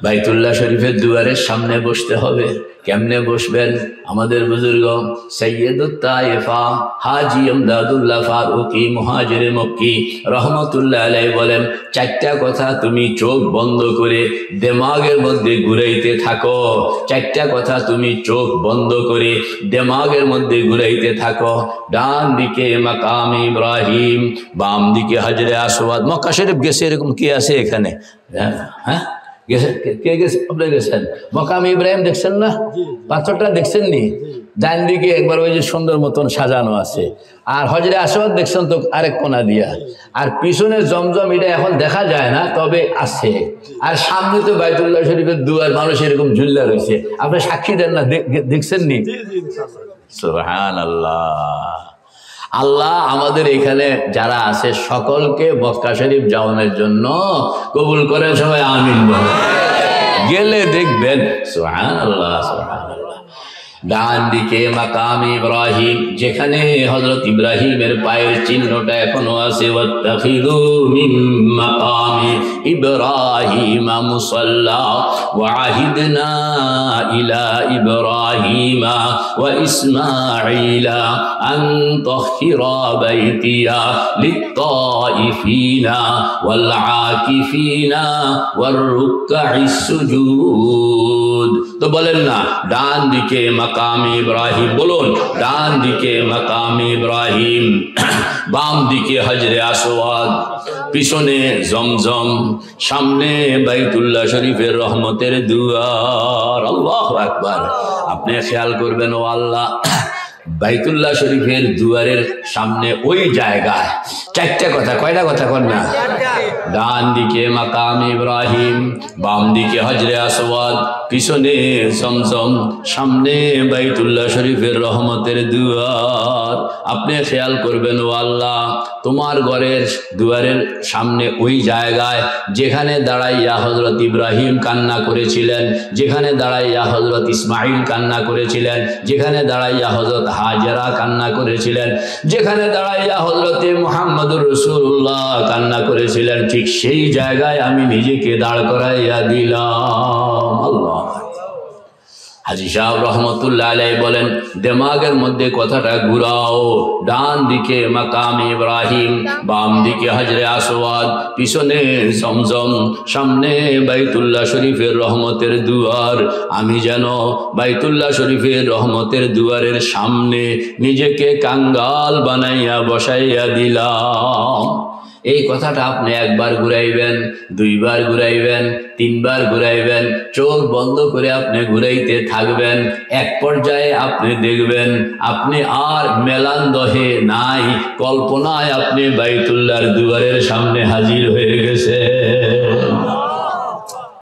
বাইতুল্লাহ শরীফের দুয়ারের সামনে বসতে হবে। কেমনে বসবেন? আমাদের বুজুর্গ সৈয়দুত তায়েফা হাজী আমদাদুল্লাহ ফারুকী মুহাজিরে মক্কি রহমতুল্লাহ আলাইহি বলেন, চারটা কথা তুমি চোখ বন্ধ করে দিমাগের মধ্যে ঘুরাইতে থাকো। চারটা কথা তুমি চোখ বন্ধ করে দিমাগের মধ্যে ঘুরাইতে থাকো। ডান দিকে মাকাম ইব্রাহিম, বাম দিকে হাজরে আসওয়াদ। মক্কা শরীফ গেছে এরকম কি আছে এখানে? হ্যাঁ কে গেছে? আপনি গেছেন? মাকাম ইব্রাহিম দেখছেন না? পাথরটা দেখছেন নি? ডান দিকে একবার ওই যে সুন্দর মতন সাজানো আছে। আর হজরে আসওয়াদ দেখছেন তো আরেক কোনা দিয়া। আর পিছনে জমজম, এটা এখন দেখা যায় না, তবে আছে। আর সামনে তো বাইতুল্লাহ শরীফের দুয়ার, মানুষ এরকম ঝুল্লা রয়েছে। আপনি সাক্ষী দেন না? দেখছেন নি? সুবহানাল্লাহ। আল্লাহ আমাদের এখানে যারা আছে সকলকে মক্কা শরীফ যাওয়ানোর জন্য কবুল করেন। সবাই আমিন বলেন। গেলে দেখবেন সুবহানাল্লাহ সুবহানাল্লাহ। ডান দিকে মাকাম ইব্রাহিম, যেখানে হযরত ইব্রাহিমের পায়ের চিহ্নটা এখনো আছে। ওয়াত্তাখিযু মিন মাকামি ইব্রাহিম মুসাল্লা ওয়া আহিদনা ইলা ইব্রাহিমা ওয়া ইসমাঈলা আন তাহহিরা বাইতিয়া লিত-তাইফিনা ওয়াল আকিফিনা ওয়ার রুকআইস সুজুদ। তো বলেন না, ডান দিকে মাকাম ইব্রাহিম, বলুন ডান দিকে মাকাম ইব্রাহিম, বাম দিকে হজরে আসওয়াদ, পিছনে জমজম, সামনে বাইতুল্লাহ শরীফের রহমতের দুয়ার। আল্লাহু আকবার। আপনি খেয়াল করবেন, ও আল্লাহ, বাইতুল্লাহ শরীফের দুয়ারের সামনে ওই জায়গায় চারটা কথা, কয়টা কথা কর না? ডান দিকে মাকাম ইব্রাহিম, বাম দিকে হজরে আসওয়াদ, পিছনে জমজম, সামনে বাইতুল্লাহ শরীফের রহমতের দুয়ার। আপনি খেয়াল করবেন, ও আল্লাহ, তোমার ঘরের দুয়ারের সামনে ওই জায়গায় যেখানে দাঁড়াইয়া হজরত ইব্রাহিম কান্না করেছিলেন, যেখানে দাঁড়াইয়া হজরত ইসমাইল কান্না করেছিলেন, যেখানে দাঁড়াইয়া হজরত হাজেরা কান্না করেছিলেন, যেখানে দাঁড়াইয়া হজরতে মুহাম্মদুর রাসূলুল্লাহ কান্না করেছিলেন, ঠিক সেই জায়গায় আমি নিজেকে দাঁড় করাইয়া দিলাম। আল্লাহ। হাজী সাহেব রহমতুল্লাহ আলাইহি বলেন, দিমাগের মধ্যে কথাটা ঘুরাও। ডান দিকে মাকাম ইব্রাহিম, বাম দিকে হজরে আসওয়াদ, পিছনে জমজম, সামনে বাইতুল্লাহ শরীফের রহমতের দুয়ার। আমি যেন বাইতুল্লাহ শরীফের রহমতের দুয়ারের সামনে নিজেকে কাঙ্গাল বানাইয়া বসাইয়া দিলাম। এই কথাটা আপনি একবার ঘুরাইবেন, দুইবার ঘুরাইবেন, তিনবার ঘুরাইবেন, চোখ বন্ধ করে আপনি ঘুরাইতে থাকবেন। এক পর্যায়ে আপনি দেখবেন আপনি আর মেলান্দহে নাই, কল্পনায় আপনি বাইতুল্লাহর দুয়ারের সামনে হাজির হয়ে গেলেন।